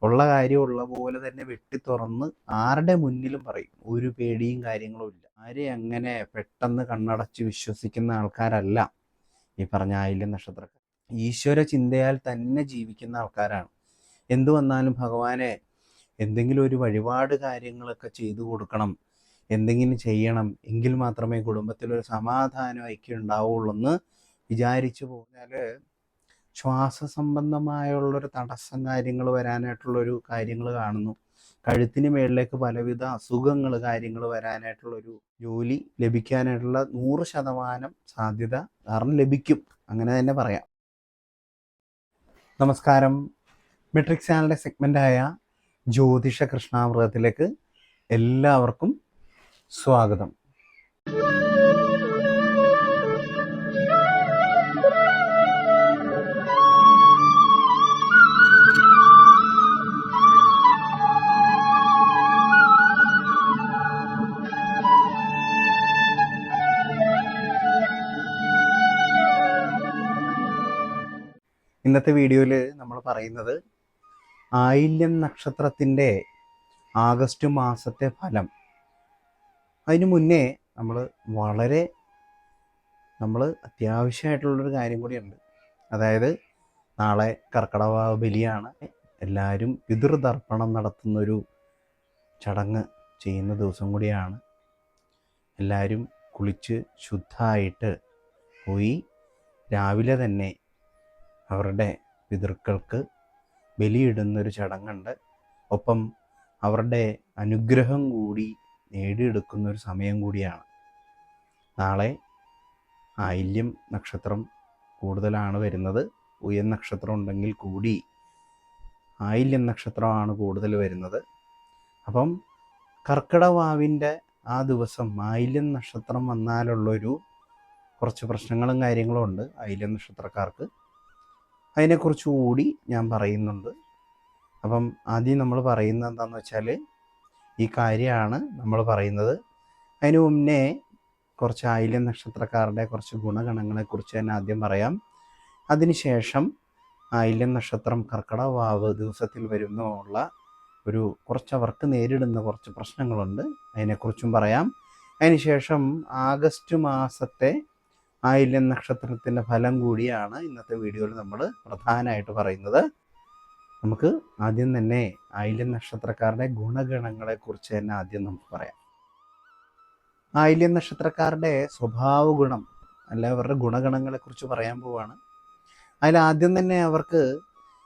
ഉള്ള കാര്യം ഉള്ള പോലെ തന്നെ വെട്ടി തുറന്ന് ആരുടെ മുന്നിലും പറയും. ഒരു പേടിയും കാര്യങ്ങളും ഇല്ല. ആരെയും അങ്ങനെ പെട്ടെന്ന് കണ്ണടച്ച് വിശ്വസിക്കുന്ന ആൾക്കാരല്ല ഈ പറഞ്ഞ ആയില്യം നക്ഷത്രക്കാർ. ഈശ്വര ചിന്തയാൽ തന്നെ ജീവിക്കുന്ന ആൾക്കാരാണ്. എന്തു വന്നാലും ഭഗവാനെ എന്തെങ്കിലും ഒരു വഴിപാട് കാര്യങ്ങളൊക്കെ ചെയ്തു കൊടുക്കണം, എന്തെങ്കിലും ചെയ്യണം, എങ്കിൽ മാത്രമേ കുടുംബത്തിലൊരു സമാധാനം ഐക്യം ഉണ്ടാവുള്ളൂ എന്ന് വിചാരിച്ചു പോയാൽ ശ്വാസ സംബന്ധമായുള്ളൊരു തടസ്സം കാര്യങ്ങൾ വരാനായിട്ടുള്ളൊരു കാര്യങ്ങൾ കാണുന്നു. കഴുത്തിന് മേളിലേക്ക് പലവിധ അസുഖങ്ങൾ കാര്യങ്ങൾ വരാനായിട്ടുള്ളൊരു ജോലി ലഭിക്കാനായിട്ടുള്ള 100% സാധ്യത കാരണം ലഭിക്കും, അങ്ങനെ തന്നെ പറയാം. നമസ്കാരം. മെട്രിക്സ് ചാനലിൻ്റെ സെഗ്മെൻ്റായ ജ്യോതിഷ കൃഷ്ണാമൃതത്തിലേക്ക് എല്ലാവർക്കും സ്വാഗതം. ഇന്നത്തെ വീഡിയോയിൽ നമ്മൾ പറയുന്നത് ആയില്യം നക്ഷത്രത്തിൻ്റെ ആഗസ്റ്റ് മാസത്തെ ഫലം. അതിനു മുന്നേ നമ്മൾ അത്യാവശ്യമായിട്ടുള്ളൊരു കാര്യം കൂടിയുണ്ട്. അതായത് നാളെ കർക്കിടക ബലിയാണ്. എല്ലാവരും പിതൃതർപ്പണം നടത്തുന്നൊരു ചടങ്ങ് ചെയ്യുന്ന ദിവസം കൂടിയാണ്. എല്ലാവരും കുളിച്ച് ശുദ്ധമായിട്ട് പോയി രാവിലെ തന്നെ അവരുടെ പിതൃക്കൾക്ക് ബലിയിടുന്നൊരു ചടങ്ങുണ്ട്. ഒപ്പം അവരുടെ അനുഗ്രഹം കൂടി നേടിയെടുക്കുന്നൊരു സമയം കൂടിയാണ്. നാളെ ആയില്യം നക്ഷത്രം കൂടുതലാണ് വരുന്നത്. ഉയൻ നക്ഷത്രം ഉണ്ടെങ്കിൽ കൂടി ആയില്യം നക്ഷത്രമാണ് കൂടുതൽ വരുന്നത്. അപ്പം കർക്കിടവാവിൻ്റെ ആ ദിവസം ആയില്യം നക്ഷത്രം വന്നാലുള്ളൊരു കുറച്ച് പ്രശ്നങ്ങളും കാര്യങ്ങളും ഉണ്ട് ആയില്യം നക്ഷത്രക്കാർക്ക്. അതിനെക്കുറിച്ച് കൂടി ഞാൻ പറയുന്നുണ്ട്. അപ്പം ആദ്യം നമ്മൾ പറയുന്നത് എന്താണെന്ന് വെച്ചാൽ ഈ കാര്യമാണ് നമ്മൾ പറയുന്നത്. അതിന് മുന്നേ കുറച്ച് ആയില്യം നക്ഷത്രക്കാരുടെ കുറച്ച് ഗുണഗണങ്ങളെക്കുറിച്ച് തന്നെ ആദ്യം പറയാം. അതിനുശേഷം ആയില്യം നക്ഷത്രം കർക്കിടക ദിവസത്തിൽ വരുന്നുള്ള ഒരു കുറച്ച് അവർക്ക് നേരിടുന്ന കുറച്ച് പ്രശ്നങ്ങളുണ്ട്, അതിനെക്കുറിച്ചും പറയാം. അതിനുശേഷം ആഗസ്റ്റ് മാസത്തെ ആയില്യം നക്ഷത്രത്തിൻ്റെ ഫലം കൂടിയാണ് ഇന്നത്തെ വീഡിയോയിൽ നമ്മൾ പ്രധാനമായിട്ട് പറയുന്നത്. നമുക്ക് ആദ്യം തന്നെ ആയില്യം നക്ഷത്രക്കാരുടെ ഗുണഗണങ്ങളെക്കുറിച്ച് തന്നെ ആദ്യം നമുക്ക് പറയാം. ആയില്യം നക്ഷത്രക്കാരുടെ സ്വഭാവ ഗുണം അല്ല അവരുടെ ഗുണഗണങ്ങളെക്കുറിച്ച് പറയാൻ പോവാണ്. അതിലാദ്യം തന്നെ അവർക്ക്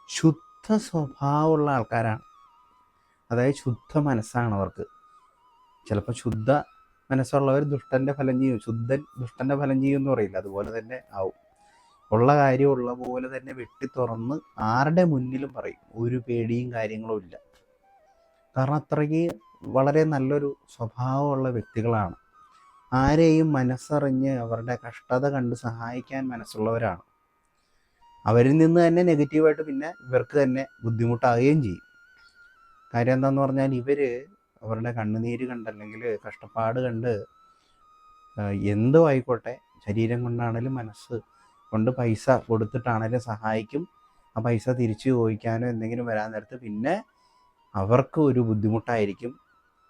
ശുദ്ധ സ്വഭാവമുള്ള ആൾക്കാരാണ്. അതായത് ശുദ്ധ മനസ്സാണ് അവർക്ക്. ചിലപ്പോൾ ശുദ്ധ മനസ്സുള്ളവർ ദുഷ്ടൻ്റെ ഫലം ചെയ്യും. ശുദ്ധൻ ദുഷ്ടൻ്റെ ഫലം ചെയ്യും എന്ന് പറയില്ല, അതുപോലെ തന്നെ ആവും. ഉള്ള കാര്യം ഉള്ള പോലെ തന്നെ വെട്ടി തുറന്ന് ആരുടെ മുന്നിലും പറയും. ഒരു പേടിയും കാര്യങ്ങളും ഇല്ല. കാരണം അത്രയ്ക്ക് വളരെ നല്ലൊരു സ്വഭാവമുള്ള വ്യക്തികളാണ്. ആരെയും മനസ്സറിഞ്ഞ് അവരുടെ കഷ്ടത കണ്ട് സഹായിക്കാൻ മനസ്സുള്ളവരാണ്. അവരിൽ നിന്ന് തന്നെ നെഗറ്റീവായിട്ട് പിന്നെ ഇവർക്ക് തന്നെ ബുദ്ധിമുട്ടാകുകയും ചെയ്യും. കാര്യം എന്താണെന്ന് പറഞ്ഞാൽ ഇവർ അവരുടെ കണ്ണുനീര് കണ്ട് അല്ലെങ്കിൽ കഷ്ടപ്പാട് കണ്ട് എന്തോ ആയിക്കോട്ടെ, ശരീരം കൊണ്ടാണേലും മനസ്സ് കൊണ്ട് പൈസ കൊടുത്തിട്ടാണേലും സഹായിക്കും. ആ പൈസ തിരിച്ചു ചോദിക്കാനോ എന്തെങ്കിലും വരാൻ നേരത്ത് പിന്നെ അവർക്ക് ഒരു ബുദ്ധിമുട്ടായിരിക്കും.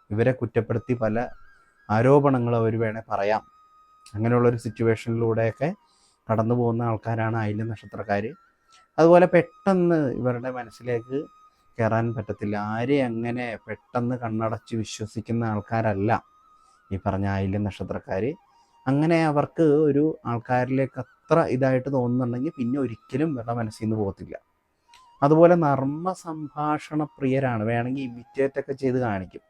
ഇവരെ കുറ്റപ്പെടുത്തി പല ആരോപണങ്ങളും അവർ വേണേൽ പറയാം. അങ്ങനെയുള്ളൊരു സിറ്റുവേഷനിലൂടെയൊക്കെ കടന്നു പോകുന്ന ആൾക്കാരാണ് ആയില്യം നക്ഷത്രക്കാർ. അതുപോലെ പെട്ടെന്ന് ഇവരുടെ മനസ്സിലേക്ക് കയറാൻ പറ്റത്തില്ല. ആരെയും അങ്ങനെ പെട്ടെന്ന് കണ്ണടച്ച് വിശ്വസിക്കുന്ന ആൾക്കാരല്ല ഈ പറഞ്ഞ ആയില്യം നക്ഷത്രക്കാർ. അങ്ങനെ അവർക്ക് ഒരു ആൾക്കാരിലേക്ക് അത്ര ഇതായിട്ട് തോന്നുന്നുണ്ടെങ്കിൽ പിന്നെ ഒരിക്കലും ഇവരുടെ മനസ്സിൽ നിന്ന് പോകത്തില്ല. അതുപോലെ നർമ്മ സംഭാഷണ പ്രിയരാണ്. വേണമെങ്കിൽ ഇമിറ്റേറ്റൊക്കെ ചെയ്ത് കാണിക്കും.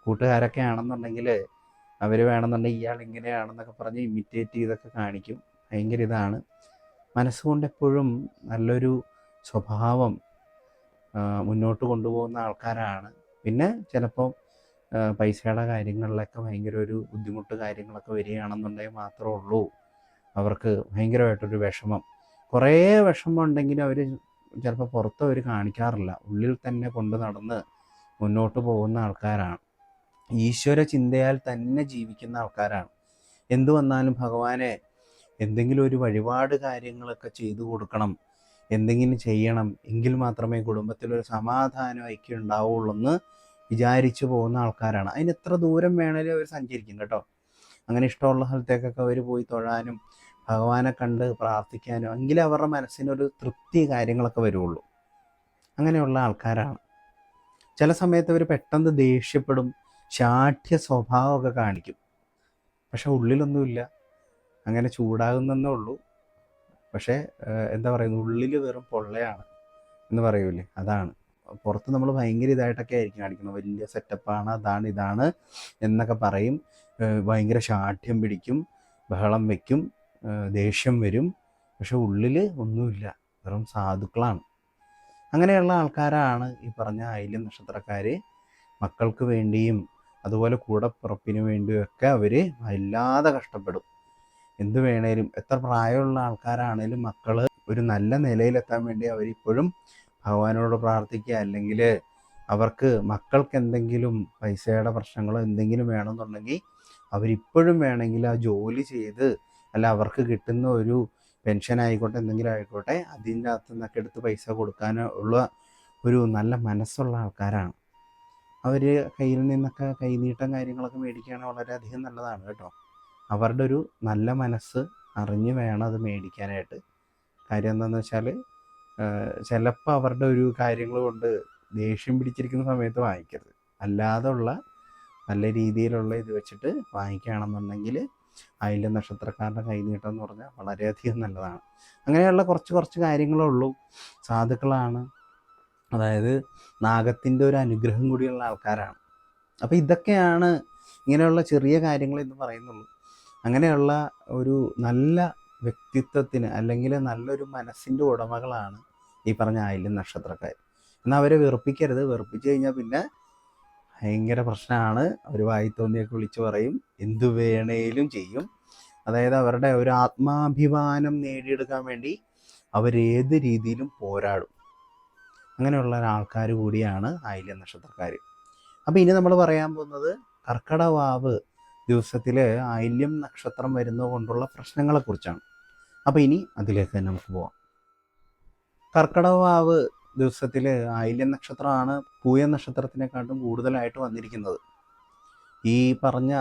കൂട്ടുകാരൊക്കെ ആണെന്നുണ്ടെങ്കിൽ അവർ വേണമെന്നുണ്ടെങ്കിൽ ഇയാൾ ഇങ്ങനെയാണെന്നൊക്കെ പറഞ്ഞ് ഇമിറ്റേറ്റ് ചെയ്തൊക്കെ കാണിക്കും. ഭയങ്കര ഇതാണ്. മനസ്സുകൊണ്ട് എപ്പോഴും നല്ലൊരു സ്വഭാവം മുന്നോട്ട് കൊണ്ടുപോകുന്ന ആൾക്കാരാണ്. പിന്നെ ചിലപ്പോൾ പൈസയുടെ കാര്യങ്ങളിലൊക്കെ ഭയങ്കര ഒരു ബുദ്ധിമുട്ട് കാര്യങ്ങളൊക്കെ വരികയാണെന്നുണ്ടെങ്കിൽ മാത്രമേ ഉള്ളൂ അവർക്ക് ഭയങ്കരമായിട്ടൊരു വിഷമം. കുറേ വിഷമം ഉണ്ടെങ്കിലും അവർ ചിലപ്പോൾ പുറത്ത് അവർ കാണിക്കാറില്ല. ഉള്ളിൽ തന്നെ കൊണ്ട് നടന്ന് മുന്നോട്ട് പോകുന്ന ആൾക്കാരാണ്. ഈശ്വര ചിന്തയാൽ തന്നെ ജീവിക്കുന്ന ആൾക്കാരാണ്. എന്തു വന്നാലും ഭഗവാനെ എന്തെങ്കിലും ഒരു വഴിപാട് കാര്യങ്ങളൊക്കെ ചെയ്തു കൊടുക്കണം, എന്തെങ്കിലും ചെയ്യണം, എങ്കിൽ മാത്രമേ കുടുംബത്തിലൊരു സമാധാനം ഐക്യം ഉണ്ടാവുള്ളൂ എന്ന് വിചാരിച്ചു പോകുന്ന ആൾക്കാരാണ്. അതിന് എത്ര ദൂരം വേണേലും അവർ സഞ്ചരിക്കും കേട്ടോ. അങ്ങനെ ഇഷ്ടമുള്ള സ്ഥലത്തേക്കൊക്കെ അവർ പോയി തൊഴാനും ഭഗവാനെ കണ്ട് പ്രാർത്ഥിക്കാനും, എങ്കിലും അവരുടെ മനസ്സിനൊരു തൃപ്തി കാര്യങ്ങളൊക്കെ വരുള്ളൂ. അങ്ങനെയുള്ള ആൾക്കാരാണ്. ചില സമയത്ത് അവർ പെട്ടെന്ന് ദേഷ്യപ്പെടും, ശാഠ്യ സ്വഭാവമൊക്കെ കാണിക്കും. പക്ഷെ ഉള്ളിലൊന്നുമില്ല, അങ്ങനെ ചൂടാകുന്നേ ഉള്ളൂ. പക്ഷേ എന്താ പറയുന്നത്, ഉള്ളിൽ വെറും പൊള്ളയാണ് എന്ന് പറയൂലേ, അതാണ്. പുറത്ത് നമ്മൾ ഭയങ്കര ഇതായിട്ടൊക്കെ ആയിരിക്കും കാണിക്കുന്നത്, വലിയ സെറ്റപ്പാണ്, അതാണ് ഇതാണ് എന്നൊക്കെ പറയും. ഭയങ്കര ശാഠ്യം പിടിക്കും, ബഹളം വയ്ക്കും, ദേഷ്യം വരും. പക്ഷെ ഉള്ളിൽ ഒന്നുമില്ല, വെറും സാധുക്കളാണ്. അങ്ങനെയുള്ള ആൾക്കാരാണ് ഈ പറഞ്ഞ ആയില്യം നക്ഷത്രക്കാർ. മക്കൾക്ക് വേണ്ടിയും അതുപോലെ കൂടപ്പിറപ്പിന് വേണ്ടിയൊക്കെ അവർ വല്ലാതെ കഷ്ടപ്പെടും. എന്ത് വേണേലും, എത്ര പ്രായമുള്ള ആൾക്കാരാണേലും മക്കൾ ഒരു നല്ല നിലയിലെത്താൻ വേണ്ടി അവരിപ്പോഴും ഭഗവാനോട് പ്രാർത്ഥിക്കുക. അല്ലെങ്കിൽ അവർക്ക് മക്കൾക്ക് എന്തെങ്കിലും പൈസയുടെ പ്രശ്നങ്ങളോ എന്തെങ്കിലും വേണമെന്നുണ്ടെങ്കിൽ അവരിപ്പോഴും വേണമെങ്കിൽ ആ ജോലി ചെയ്ത്, അല്ല അവർക്ക് കിട്ടുന്ന ഒരു പെൻഷൻ ആയിക്കോട്ടെ എന്തെങ്കിലും ആയിക്കോട്ടെ, അതിൻ്റെ അകത്ത് നിന്നൊക്കെ എടുത്ത് പൈസ കൊടുക്കാനോ ഉള്ള ഒരു നല്ല മനസ്സുള്ള ആൾക്കാരാണ്. അവർ കയ്യിൽ നിന്നൊക്കെ കൈനീട്ടം കാര്യങ്ങളൊക്കെ മേടിക്കുകയാണെങ്കിൽ വളരെയധികം നല്ലതാണ് കേട്ടോ. അവരുടെ ഒരു നല്ല മനസ്സ് അറിഞ്ഞ് വേണം അത് മേടിക്കാനായിട്ട്. കാര്യം എന്താണെന്ന് വെച്ചാൽ, ചിലപ്പോൾ അവരുടെ ഒരു കാര്യങ്ങൾ കൊണ്ട് ദേഷ്യം പിടിച്ചിരിക്കുന്ന സമയത്ത് വാങ്ങിക്കരുത്. അല്ലാതെ ഉള്ള നല്ല രീതിയിലുള്ള ഇത് വെച്ചിട്ട് വാങ്ങിക്കുകയാണെന്നുണ്ടെങ്കിൽ ആയില്യം നക്ഷത്രക്കാരുടെ കൈനീട്ടം എന്ന് പറഞ്ഞാൽ വളരെയധികം നല്ലതാണ്. അങ്ങനെയുള്ള കുറച്ച് കാര്യങ്ങളേ ഉള്ളൂ. സാധുക്കളാണ്, അതായത് നാഗത്തിൻ്റെ ഒരു അനുഗ്രഹം കൂടിയുള്ള ആൾക്കാരാണ്. അപ്പോൾ ഇതൊക്കെയാണ് ഇങ്ങനെയുള്ള ചെറിയ കാര്യങ്ങൾ എന്ന് പറയുന്നുള്ളൂ. അങ്ങനെയുള്ള ഒരു നല്ല വ്യക്തിത്വത്തിന് അല്ലെങ്കിൽ നല്ലൊരു മനസ്സിൻ്റെ ഉടമകളാണ് ഈ പറഞ്ഞ ആയില്യം നക്ഷത്രക്കാർ. എന്നാൽ അവരെ വെറുപ്പിക്കരുത്. വെറുപ്പിച്ച് കഴിഞ്ഞാൽ പിന്നെ ഭയങ്കര പ്രശ്നമാണ്. അവർ വായി തോന്നിയൊക്കെ വിളിച്ചു പറയും, എന്തു വേണേലും ചെയ്യും. അതായത് അവരുടെ ഒരു ആത്മാഭിമാനം നേടിയെടുക്കാൻ വേണ്ടി അവരേത് രീതിയിലും പോരാടും. അങ്ങനെയുള്ള ആൾക്കാർ കൂടിയാണ് ആയില്യം നക്ഷത്രക്കാർ. അപ്പോൾ ഇനി നമ്മൾ പറയാൻ പോകുന്നത് കർക്കിടവാവ് ദിവസത്തിൽ ആയില്യം നക്ഷത്രം വരുന്നത് കൊണ്ടുള്ള പ്രശ്നങ്ങളെക്കുറിച്ചാണ്. അപ്പോൾ ഇനി അതിലേക്ക് തന്നെ നമുക്ക് പോവാം. കർക്കിടവാവ് ദിവസത്തിൽ ആയില്യം നക്ഷത്രമാണ് പൂയ നക്ഷത്രത്തിനെക്കാട്ടും കൂടുതലായിട്ട് വന്നിരിക്കുന്നത്. ഈ പറഞ്ഞ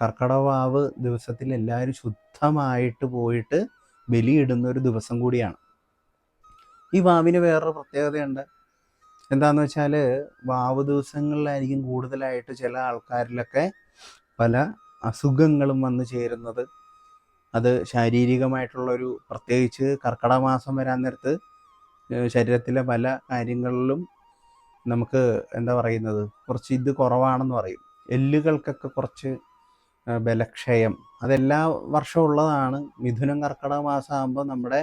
കർക്കിടവാവ് ദിവസത്തിൽ എല്ലാവരും ശുദ്ധമായിട്ട് പോയിട്ട് ബലിയിടുന്ന ഒരു ദിവസം കൂടിയാണ്. ഈ വാവിന് വേറൊരു പ്രത്യേകതയുണ്ട്. എന്താണെന്ന് വെച്ചാൽ, വാവ് ദിവസങ്ങളിലായിരിക്കും കൂടുതലായിട്ട് ചില ആൾക്കാരിലൊക്കെ പല അസുഖങ്ങളും വന്നു ചേരുന്നത്. അത് ശാരീരികമായിട്ടുള്ളൊരു, പ്രത്യേകിച്ച് കർക്കിടക മാസം വരാൻ നേരത്ത് ശരീരത്തിലെ പല കാര്യങ്ങളിലും നമുക്ക് എന്താ പറയുന്നത്, കുറച്ച് ഇത് കുറവാണെന്ന് പറയും. എല്ലുകൾക്കൊക്കെ കുറച്ച് ബലക്ഷയം, അതെല്ലാ വർഷവും ഉള്ളതാണ്. മിഥുനം കർക്കിടക മാസം ആകുമ്പോൾ നമ്മുടെ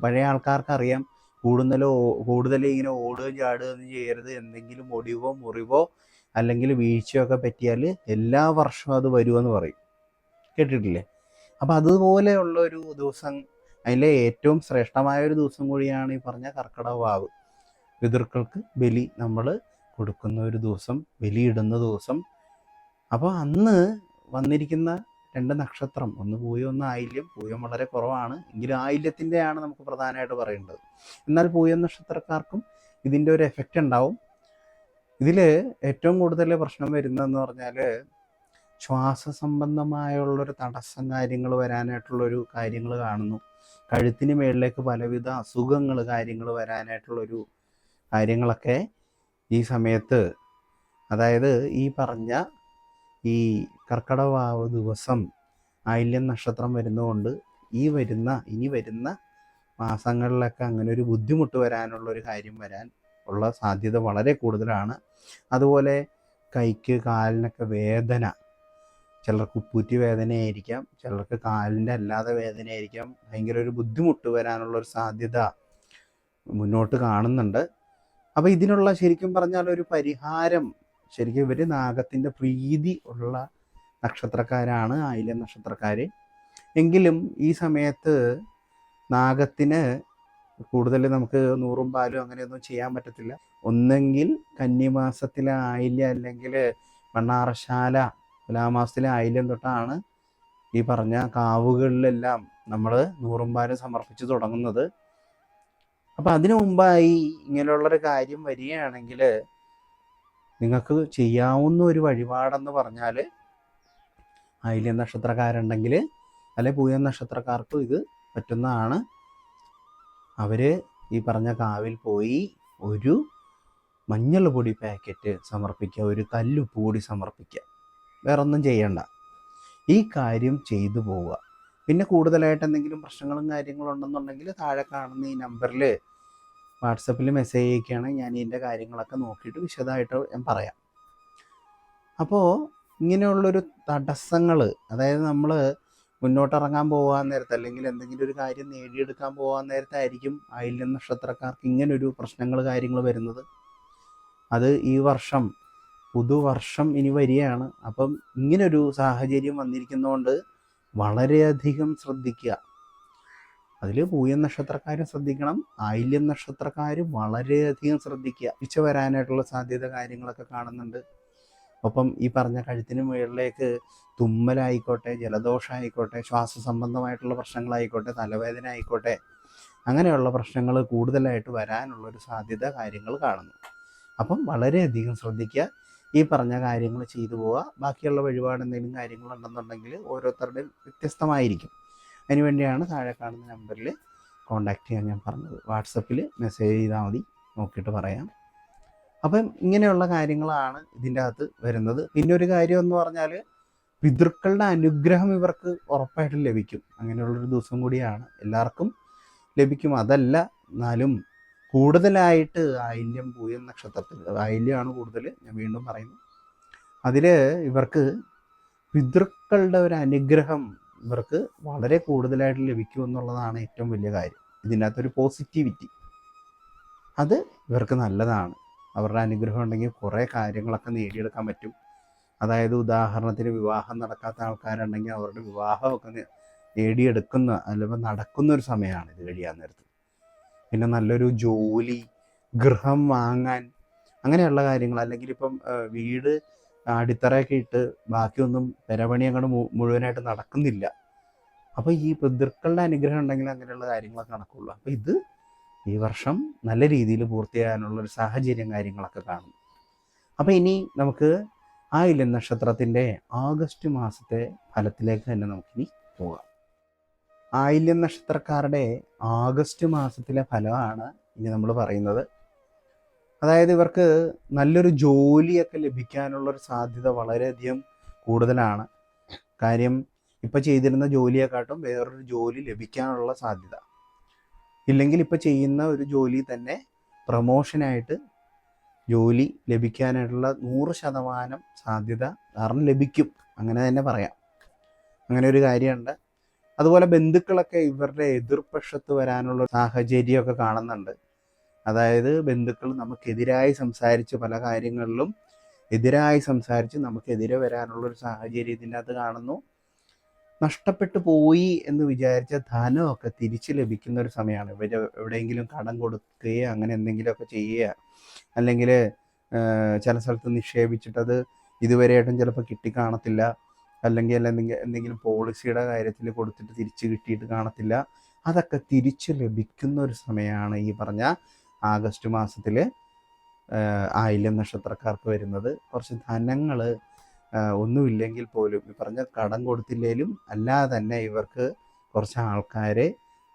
പഴയ ആൾക്കാർക്കറിയാം, കൂടുതൽ ഇങ്ങനെ ഓടുകയും ചാടുകയൊന്നും ചെയ്യരുത്. എന്തെങ്കിലും ഒടിവോ മുറിവോ അല്ലെങ്കിൽ വീഴ്ചയൊക്കെ പറ്റിയാൽ എല്ലാ വർഷവും അത് വരുമെന്ന് പറയും, കേട്ടിട്ടില്ലേ? അപ്പം അതുപോലെയുള്ള ഒരു ദിവസം, അതിലെ ഏറ്റവും ശ്രേഷ്ഠമായ ഒരു ദിവസം കൂടിയാണ് ഈ പറഞ്ഞ കർക്കിടക വാവ്. പിതൃക്കൾക്ക് ബലി നമ്മൾ കൊടുക്കുന്ന ഒരു ദിവസം, ബലിയിടുന്ന ദിവസം. അപ്പോൾ അന്ന് വന്നിരിക്കുന്ന രണ്ട് നക്ഷത്രം, ഒന്ന് പൂയം ഒന്ന് ആയില്യം. പൂയം വളരെ കുറവാണ്, എങ്കിലും ആയില്യത്തിൻ്റെയാണ് നമുക്ക് പ്രധാനമായിട്ട് പറയേണ്ടത്. എന്നാൽ പൂയം നക്ഷത്രക്കാർക്കും ഇതിൻ്റെ ഒരു എഫക്റ്റ് ഉണ്ടാവും. ഇതിൽ ഏറ്റവും കൂടുതൽ പ്രശ്നം വരുന്നതെന്ന് പറഞ്ഞാൽ, ശ്വാസ സംബന്ധമായുള്ളൊരു തടസ്സം കാര്യങ്ങൾ വരാനായിട്ടുള്ളൊരു കാര്യങ്ങൾ കാണുന്നു. കഴുത്തിന് മേളിലേക്ക് പലവിധ അസുഖങ്ങൾ കാര്യങ്ങൾ വരാനായിട്ടുള്ളൊരു കാര്യങ്ങളൊക്കെ ഈ സമയത്ത്, അതായത് ഈ പറഞ്ഞ ഈ കർക്കിടവാവ് ദിവസം ആയില്യം നക്ഷത്രം വരുന്നതുകൊണ്ട് ഇനി വരുന്ന മാസങ്ങളിലൊക്കെ അങ്ങനെ ഒരു ബുദ്ധിമുട്ട് വരാനുള്ളൊരു കാര്യം വരാൻ ഉള്ള സാധ്യത വളരെ കൂടുതലാണ്. അതുപോലെ കൈക്ക് കാലിനൊക്കെ വേദന, ചിലർക്ക് ഉപ്പൂറ്റി വേദനയായിരിക്കാം, ചിലർക്ക് കാലിൻ്റെ അല്ലാതെ വേദനയായിരിക്കാം. ഭയങ്കര ഒരു ബുദ്ധിമുട്ട് വരാനുള്ളൊരു സാധ്യത മുന്നോട്ട് കാണുന്നുണ്ട്. അപ്പോൾ ഇതിനുള്ള ശരിക്കും പറഞ്ഞാൽ ഒരു പരിഹാരം, ശരിക്കും ഇവർ നാഗത്തിൻ്റെ പ്രീതി ഉള്ള നക്ഷത്രക്കാരാണ് ആയില്യം നക്ഷത്രക്കാർ. എങ്കിലും ഈ സമയത്ത് നാഗത്തിന് കൂടുതൽ നമുക്ക് നൂറും പാലും അങ്ങനെയൊന്നും ചെയ്യാൻ പറ്റത്തില്ല. ഒന്നെങ്കിൽ കന്നിമാസത്തിലെ ആയില്യം അല്ലെങ്കിൽ മണ്ണാറശാല തുലാമാസത്തിലെ ആയില്യം തൊട്ടാണ് ഈ പറഞ്ഞ കാവുകളിലെല്ലാം നമ്മൾ നൂറും പാലും സമർപ്പിച്ച് തുടങ്ങുന്നത്. അപ്പം അതിനു മുമ്പായി ഇങ്ങനെയുള്ളൊരു കാര്യം വരികയാണെങ്കിൽ നിങ്ങൾക്ക് ചെയ്യാവുന്ന ഒരു വഴിപാടെന്ന് പറഞ്ഞാൽ, ആയില്യം നക്ഷത്രക്കാരുണ്ടെങ്കിൽ അല്ലെ പൂയം നക്ഷത്രക്കാർക്കും ഇത് പറ്റുന്നതാണ്. അവർ ഈ പറഞ്ഞ കാവിൽ പോയി ഒരു മഞ്ഞൾ പൊടി പാക്കറ്റ് സമർപ്പിക്കുക, ഒരു കല്ലുപ്പ് കൂടി സമർപ്പിക്കുക. വേറൊന്നും ചെയ്യണ്ട, ഈ കാര്യം ചെയ്തു പോവുക. പിന്നെ കൂടുതലായിട്ട് എന്തെങ്കിലും പ്രശ്നങ്ങളും കാര്യങ്ങളും ഉണ്ടെന്നുണ്ടെങ്കിൽ താഴെ കാണുന്ന ഈ നമ്പറിൽ വാട്സപ്പിൽ മെസ്സേജ് അയക്കുകയാണെങ്കിൽ ഞാൻ ഇതിൻ്റെ കാര്യങ്ങളൊക്കെ നോക്കിയിട്ട് വിശദമായിട്ട് ഞാൻ പറയാം. അപ്പോൾ ഇങ്ങനെയുള്ളൊരു തടസ്സങ്ങൾ, അതായത് നമ്മൾ മുന്നോട്ടിറങ്ങാൻ പോകാൻ നേരത്ത് അല്ലെങ്കിൽ എന്തെങ്കിലും ഒരു കാര്യം നേടിയെടുക്കാൻ പോകാൻ നേരത്തായിരിക്കും ആയില്യം നക്ഷത്രക്കാർക്ക് ഇങ്ങനൊരു പ്രശ്നങ്ങൾ കാര്യങ്ങൾ വരുന്നത്. അത് ഈ വർഷം പുതുവർഷം ഇനി വരികയാണ്. അപ്പം ഇങ്ങനൊരു സാഹചര്യം വന്നിരിക്കുന്നതുകൊണ്ട് വളരെയധികം ശ്രദ്ധിക്കുക. അതിൽ പൂയം നക്ഷത്രക്കാരും ശ്രദ്ധിക്കണം, ആയില്യം നക്ഷത്രക്കാരും വളരെയധികം ശ്രദ്ധിക്കുക. വീഴ്ച വരാനായിട്ടുള്ള സാധ്യത കാര്യങ്ങളൊക്കെ കാണുന്നുണ്ട്. ഒപ്പം ഈ പറഞ്ഞ കഴുത്തിന് മുകളിലേക്ക് തുമ്മലായിക്കോട്ടെ, ജലദോഷമായിക്കോട്ടെ, ശ്വാസ സംബന്ധമായിട്ടുള്ള പ്രശ്നങ്ങളായിക്കോട്ടെ, തലവേദന ആയിക്കോട്ടെ, അങ്ങനെയുള്ള പ്രശ്നങ്ങൾ കൂടുതലായിട്ട് വരാനുള്ളൊരു സാധ്യത കാര്യങ്ങൾ കാണുന്നു. അപ്പം വളരെയധികം ശ്രദ്ധിക്കുക, ഈ പറഞ്ഞ കാര്യങ്ങൾ ചെയ്തു പോവുക. ബാക്കിയുള്ള വഴിപാട് എന്തെങ്കിലും കാര്യങ്ങളുണ്ടെന്നുണ്ടെങ്കിൽ ഓരോരുത്തരുടെയും വ്യത്യസ്തമായിരിക്കും. അതിനുവേണ്ടിയാണ് താഴെ കാണുന്ന നമ്പറിൽ കോൺടാക്റ്റ് ചെയ്യാൻ ഞാൻ പറഞ്ഞത്. വാട്സപ്പിൽ മെസ്സേജ് ചെയ്താൽ മതി, നോക്കിയിട്ട് പറയാം. അപ്പം ഇങ്ങനെയുള്ള കാര്യങ്ങളാണ് ഇതിൻ്റെ അകത്ത് വരുന്നത്. പിന്നെ ഒരു കാര്യം എന്ന് പറഞ്ഞാൽ, പിതൃക്കളുടെ അനുഗ്രഹം ഇവർക്ക് ഉറപ്പായിട്ടും ലഭിക്കും. അങ്ങനെയുള്ളൊരു ദിവസം കൂടിയാണ്, എല്ലാവർക്കും ലഭിക്കും. അതല്ല എന്നാലും കൂടുതലായിട്ട് ആയില്യം പൂയം നക്ഷത്രത്തിൽ, ആയില്യമാണ് കൂടുതൽ, ഞാൻ വീണ്ടും പറയുന്നു. അതിൽ ഇവർക്ക് പിതൃക്കളുടെ ഒരു അനുഗ്രഹം ഇവർക്ക് വളരെ കൂടുതലായിട്ട് ലഭിക്കും എന്നുള്ളതാണ് ഏറ്റവും വലിയ കാര്യം. ഇതിൻ്റെ അകത്തൊരു പോസിറ്റിവിറ്റി, അത് ഇവർക്ക് നല്ലതാണ്. അവരുടെ അനുഗ്രഹം ഉണ്ടെങ്കിൽ കുറേ കാര്യങ്ങളൊക്കെ നേടിയെടുക്കാൻ പറ്റും. അതായത് ഉദാഹരണത്തിന് വിവാഹം നടക്കാത്ത ആൾക്കാരുണ്ടെങ്കിൽ അവരുടെ വിവാഹമൊക്കെ നേടിയെടുക്കുന്ന, അല്ലെങ്കിൽ നടക്കുന്ന ഒരു സമയമാണ് ഇത് കഴിയാൻ നേരത്ത്. പിന്നെ നല്ലൊരു ജോലി, ഗൃഹം വാങ്ങാൻ, അങ്ങനെയുള്ള കാര്യങ്ങൾ, അല്ലെങ്കിൽ ഇപ്പം വീട് അടിത്തറയൊക്കെ ഇട്ട് ബാക്കിയൊന്നും പെരപണി അങ്ങോട്ട് മുഴുവനായിട്ട് നടക്കുന്നില്ല. അപ്പോൾ ഈ പിതൃക്കളുടെ അനുഗ്രഹം ഉണ്ടെങ്കിൽ അങ്ങനെയുള്ള കാര്യങ്ങളൊക്കെ നടക്കുള്ളൂ. അപ്പോൾ ഇത് ഈ വർഷം നല്ല രീതിയിൽ പൂർത്തിയാകാനുള്ളൊരു സാഹചര്യം കാര്യങ്ങളൊക്കെ കാണും. അപ്പോൾ ഇനി നമുക്ക് ആയില്യം നക്ഷത്രത്തിൻ്റെ ആഗസ്റ്റ് മാസത്തെ ഫലത്തിലേക്ക് തന്നെ നമുക്കിനി പോകാം. ആയില്യം നക്ഷത്രക്കാരുടെ ആഗസ്റ്റ് മാസത്തിലെ ഫലമാണ് ഇനി നമ്മൾ പറയുന്നത്. അതായത് ഇവർക്ക് നല്ലൊരു ജോലിയൊക്കെ ലഭിക്കാനുള്ളൊരു സാധ്യത വളരെയധികം കൂടുതലാണ്. കാര്യം ഇപ്പോൾ ചെയ്തിരുന്ന ജോലിയെക്കാട്ടും വേറൊരു ജോലി ലഭിക്കാനുള്ള സാധ്യത, ഇല്ലെങ്കിൽ ഇപ്പോൾ ചെയ്യുന്ന ഒരു ജോലി തന്നെ പ്രമോഷനായിട്ട് ജോലി ലഭിക്കാനായിട്ടുള്ള 100% സാധ്യത കാരണം ലഭിക്കും, അങ്ങനെ തന്നെ പറയാം. അങ്ങനെ ഒരു കാര്യമുണ്ട്. അതുപോലെ ബന്ധുക്കളൊക്കെ ഇവരുടെ എതിർപക്ഷത്ത് വരാനുള്ള സാഹചര്യമൊക്കെ കാണുന്നുണ്ട്. അതായത് ബന്ധുക്കൾ നമുക്കെതിരായി സംസാരിച്ച്, പല കാര്യങ്ങളിലും എതിരായി സംസാരിച്ച് നമുക്കെതിരെ വരാനുള്ളൊരു സാഹചര്യം ഇതിൻ്റെ അകത്ത് കാണുന്നു. നഷ്ടപ്പെട്ടു പോയി എന്ന് വിചാരിച്ച ധനമൊക്കെ തിരിച്ച് ലഭിക്കുന്ന ഒരു സമയമാണ്. എവിടെയെങ്കിലും കടം കൊടുക്കുകയോ അങ്ങനെ എന്തെങ്കിലുമൊക്കെ ചെയ്യുക, അല്ലെങ്കിൽ ചില സ്ഥലത്ത് നിക്ഷേപിച്ചിട്ടത് ഇതുവരെയായിട്ടും ചിലപ്പോൾ കിട്ടിക്കാണത്തില്ല, അല്ലെങ്കിൽ എന്തെങ്കിലും പോളിസിയുടെ കാര്യത്തിൽ കൊടുത്തിട്ട് തിരിച്ച് കിട്ടിയിട്ട് കാണത്തില്ല, അതൊക്കെ തിരിച്ച് ലഭിക്കുന്ന ഒരു സമയമാണ് ഈ പറഞ്ഞ ആഗസ്റ്റ് മാസത്തിൽ ആയില്യം നക്ഷത്രക്കാർക്ക് വരുന്നത്. കുറച്ച് ധനങ്ങൾ ഒന്നുമില്ലെങ്കിൽ പോലും, ഈ പറഞ്ഞ കടം കൊടുത്തില്ലെങ്കിലും അല്ലാതെ തന്നെ ഇവർക്ക് കുറച്ച് ആൾക്കാരെ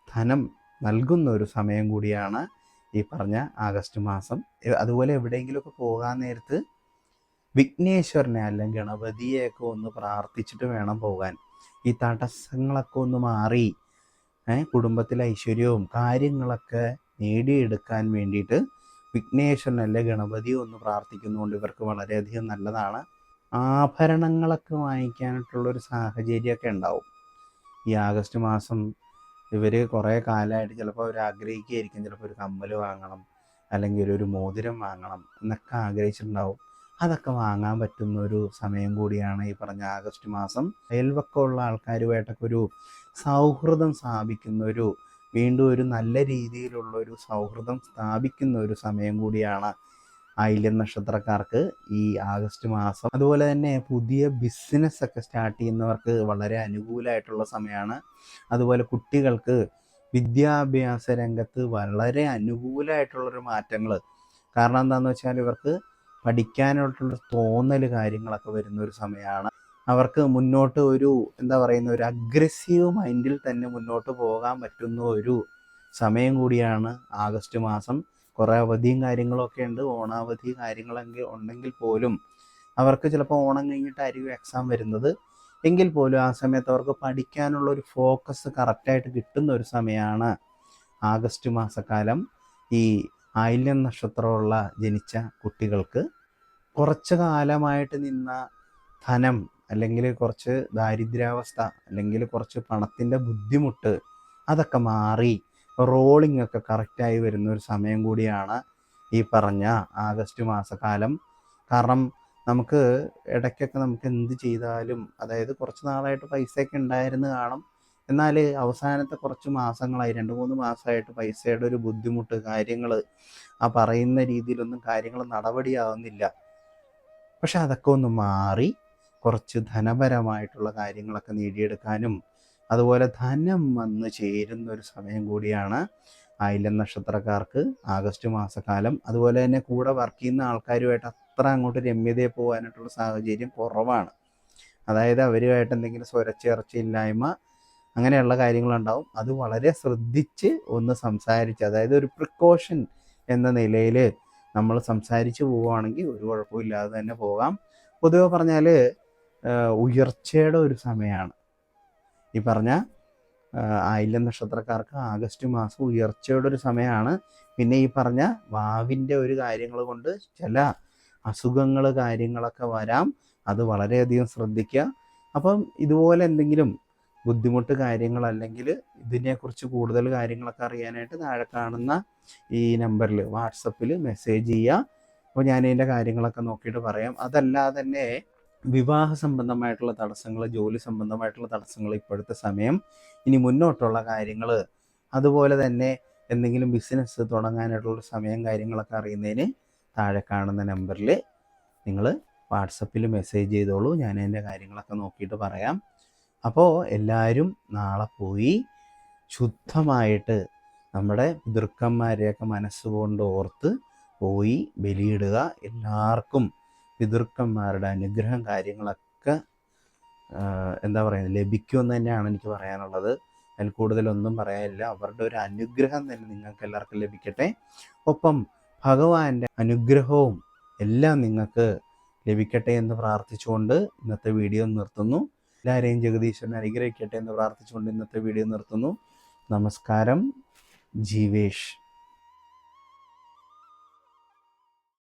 ധനം നൽകുന്ന ഒരു സമയം കൂടിയാണ് ഈ പറഞ്ഞ ആഗസ്റ്റ് മാസം. അതുപോലെ എവിടെയെങ്കിലുമൊക്കെ പോകാൻ നേരത്ത് വിഘ്നേശ്വരനെ അല്ലെങ്കിൽ ഗണപതിയെയൊക്കെ ഒന്ന് പ്രാർത്ഥിച്ചിട്ട് വേണം പോകാൻ. ഈ തടസ്സങ്ങളൊക്കെ ഒന്ന് മാറി കുടുംബത്തിലെ ഐശ്വര്യവും കാര്യങ്ങളൊക്കെ നേടിയെടുക്കാൻ വേണ്ടിയിട്ട് വിഘ്നേശ്വരൻ അല്ലെ ഗണപതിയെ ഒന്ന് പ്രാർത്ഥിക്കുന്നതുകൊണ്ട് ഇവർക്ക് വളരെയധികം നല്ലതാണ്. ആഭരണങ്ങളൊക്കെ വാങ്ങിക്കാനായിട്ടുള്ളൊരു സാഹചര്യമൊക്കെ ഉണ്ടാവും ഈ ആഗസ്റ്റ് മാസം. ഇവർ കുറേ കാലമായിട്ട് ചിലപ്പോൾ അവർ ആഗ്രഹിക്കുകയായിരിക്കും, ചിലപ്പോൾ ഒരു കമ്മൽ വാങ്ങണം അല്ലെങ്കിൽ ഒരു മോതിരം വാങ്ങണം എന്നൊക്കെ ആഗ്രഹിച്ചിട്ടുണ്ടാവും. അതൊക്കെ വാങ്ങാൻ പറ്റുന്ന ഒരു സമയം കൂടിയാണ് ഈ പറഞ്ഞ ആഗസ്റ്റ് മാസം. അയൽവക്കമുള്ള ആൾക്കാരുമായിട്ടൊക്കെ ഒരു സൗഹൃദം സ്ഥാപിക്കുന്ന വീണ്ടും ഒരു നല്ല രീതിയിലുള്ള ഒരു സൗഹൃദം സ്ഥാപിക്കുന്ന ഒരു സമയം കൂടിയാണ് ആയില്യം നക്ഷത്രക്കാർക്ക് ഈ ആഗസ്റ്റ് മാസം. അതുപോലെ തന്നെ പുതിയ ബിസിനസ്സൊക്കെ സ്റ്റാർട്ട് ചെയ്യുന്നവർക്ക് വളരെ അനുകൂലമായിട്ടുള്ള സമയമാണ്. അതുപോലെ കുട്ടികൾക്ക് വിദ്യാഭ്യാസ രംഗത്ത് വളരെ അനുകൂലമായിട്ടുള്ളൊരു മാറ്റങ്ങൾ. കാരണം എന്താണെന്ന് വെച്ചാൽ ഇവർക്ക് പഠിക്കാനായിട്ടുള്ള തോന്നൽ കാര്യങ്ങളൊക്കെ വരുന്നൊരു സമയമാണ്. അവർക്ക് മുന്നോട്ട് ഒരു എന്താ പറയുന്ന ഒരു അഗ്രസീവ് മൈൻഡിൽ തന്നെ മുന്നോട്ട് പോകാൻ പറ്റുന്ന ഒരു സമയം കൂടിയാണ് ആഗസ്റ്റ് മാസം. കുറേ അവധിയും കാര്യങ്ങളൊക്കെ ഉണ്ട്, ഓണാവധി കാര്യങ്ങളൊക്കെ ഉണ്ടെങ്കിൽ പോലും അവർക്ക് ചിലപ്പോൾ ഓണം കഴിഞ്ഞിട്ടായിരിക്കും എക്സാം വരുന്നത്. എങ്കിൽ പോലും ആ സമയത്ത് അവർക്ക് പഠിക്കാനുള്ള ഒരു ഫോക്കസ് കറക്റ്റായിട്ട് കിട്ടുന്ന ഒരു സമയമാണ് ആഗസ്റ്റ് മാസക്കാലം. ഈ ആയില്യം നക്ഷത്രമുള്ള ജനിച്ച കുട്ടികൾക്ക് കുറച്ച് കാലമായിട്ട് നിന്ന ധനം, അല്ലെങ്കിൽ കുറച്ച് ദാരിദ്ര്യാവസ്ഥ, അല്ലെങ്കിൽ കുറച്ച് പണത്തിൻ്റെ ബുദ്ധിമുട്ട്, അതൊക്കെ മാറി റോളിംഗ് ഒക്കെ കറക്റ്റായി വരുന്ന ഒരു സമയം കൂടിയാണ് ഈ പറഞ്ഞ ആഗസ്റ്റ് മാസക്കാലം. കാരണം നമുക്ക് ഇടയ്ക്കൊക്കെ നമുക്ക് എന്ത് ചെയ്താലും, അതായത് കുറച്ച് നാളായിട്ട് പൈസയൊക്കെ ഉണ്ടായിരുന്നു കാണും, എന്നാൽ അവസാനത്തെ കുറച്ച് മാസങ്ങളായി 2-3 മാസമായിട്ട് പൈസയുടെ ഒരു ബുദ്ധിമുട്ട്, കാര്യങ്ങൾ ആ പറയുന്ന രീതിയിലൊന്നും കാര്യങ്ങൾ നടപടിയാവുന്നില്ല. പക്ഷെ അതൊക്കെ ഒന്ന് മാറി കുറച്ച് ധനപരമായിട്ടുള്ള കാര്യങ്ങളൊക്കെ നേടിയെടുക്കാനും അതുപോലെ ധനം വന്ന് ചേരുന്ന ഒരു സമയം കൂടിയാണ് ആയില്യം നക്ഷത്രക്കാർക്ക് ആഗസ്റ്റ് മാസക്കാലം. അതുപോലെ തന്നെ കൂടെ വർക്ക് ചെയ്യുന്ന ആൾക്കാരുമായിട്ട് അത്ര അങ്ങോട്ട് രമ്യതയെ പോകാനായിട്ടുള്ള സാഹചര്യം കുറവാണ്. അതായത് അവരുമായിട്ട് എന്തെങ്കിലും സ്വരച്ചേർച്ചയില്ലായ്മ അങ്ങനെയുള്ള കാര്യങ്ങളുണ്ടാവും. അത് വളരെ ശ്രദ്ധിച്ച് ഒന്ന് സംസാരിച്ച്, അതായത് ഒരു പ്രിക്കോഷൻ എന്ന നിലയിൽ നമ്മൾ സംസാരിച്ച് പോവുകയാണെങ്കിൽ ഒരു കുഴപ്പമില്ലാതെ തന്നെ പോകാം. പൊതുവെ പറഞ്ഞാൽ ഉയർച്ചയുടെ ഒരു സമയമാണ് ഈ പറഞ്ഞ ആയില്യം നക്ഷത്രക്കാർക്ക്. ആഗസ്റ്റ് മാസം ഉയർച്ചയുടെ ഒരു സമയമാണ്. പിന്നെ ഈ പറഞ്ഞ വാവിൻ്റെ ഒരു കാര്യങ്ങൾ കൊണ്ട് ചില അസുഖങ്ങൾ കാര്യങ്ങളൊക്കെ വരാം, അത് വളരെയധികം ശ്രദ്ധിക്കുക. അപ്പം ഇതുപോലെ എന്തെങ്കിലും ബുദ്ധിമുട്ട് കാര്യങ്ങൾ, അല്ലെങ്കിൽ ഇതിനെക്കുറിച്ച് കൂടുതൽ കാര്യങ്ങളൊക്കെ അറിയാനായിട്ട് താഴെ കാണുന്ന ഈ നമ്പറിൽ വാട്സപ്പിൽ മെസ്സേജ് ചെയ്യുക. അപ്പോൾ ഞാൻ ഇതിൻ്റെ കാര്യങ്ങളൊക്കെ നോക്കിയിട്ട് പറയാം. അതല്ലാതെ തന്നെ വിവാഹ സംബന്ധമായിട്ടുള്ള തടസ്സങ്ങൾ, ജോലി സംബന്ധമായിട്ടുള്ള തടസ്സങ്ങൾ ഇപ്പോഴത്തെ സമയം, ഇനി മുന്നോട്ടുള്ള കാര്യങ്ങൾ, അതുപോലെ തന്നെ എന്തെങ്കിലും ബിസിനസ് തുടങ്ങാനായിട്ടുള്ള സമയം കാര്യങ്ങളൊക്കെ അറിയുന്നതിന് താഴെ കാണുന്ന നമ്പറിൽ നിങ്ങൾ വാട്സപ്പിൽ മെസ്സേജ് ചെയ്തോളൂ. ഞാൻ അതിൻ്റെ കാര്യങ്ങളൊക്കെ നോക്കിയിട്ട് പറയാം. അപ്പോൾ എല്ലാവരും നാളെ പോയി ശുദ്ധമായിട്ട് നമ്മുടെ പിതൃക്കന്മാരെയൊക്കെ മനസ്സുകൊണ്ട് ഓർത്ത് പോയി ബലിയിടുക. എല്ലാവർക്കും പിതൃക്കന്മാരുടെ അനുഗ്രഹം കാര്യങ്ങളൊക്കെ എന്താ പറയുന്നത് ലഭിക്കുമെന്ന് തന്നെയാണ് എനിക്ക് പറയാനുള്ളത്. അതിൽ കൂടുതലൊന്നും പറയാനില്ല. അവരുടെ ഒരു അനുഗ്രഹം തന്നെ നിങ്ങൾക്ക് എല്ലാവർക്കും ലഭിക്കട്ടെ. ഒപ്പം ഭഗവാന്റെ അനുഗ്രഹവും എല്ലാം നിങ്ങൾക്ക് ലഭിക്കട്ടെ എന്ന് പ്രാർത്ഥിച്ചുകൊണ്ട് ഇന്നത്തെ വീഡിയോ നിർത്തുന്നു. എല്ലാവരെയും ജഗദീശ്വരൻ അനുഗ്രഹിക്കട്ടെ എന്ന് പ്രാർത്ഥിച്ചുകൊണ്ട് ഇന്നത്തെ വീഡിയോ നിർത്തുന്നു. നമസ്കാരം. ജീവേഷ്.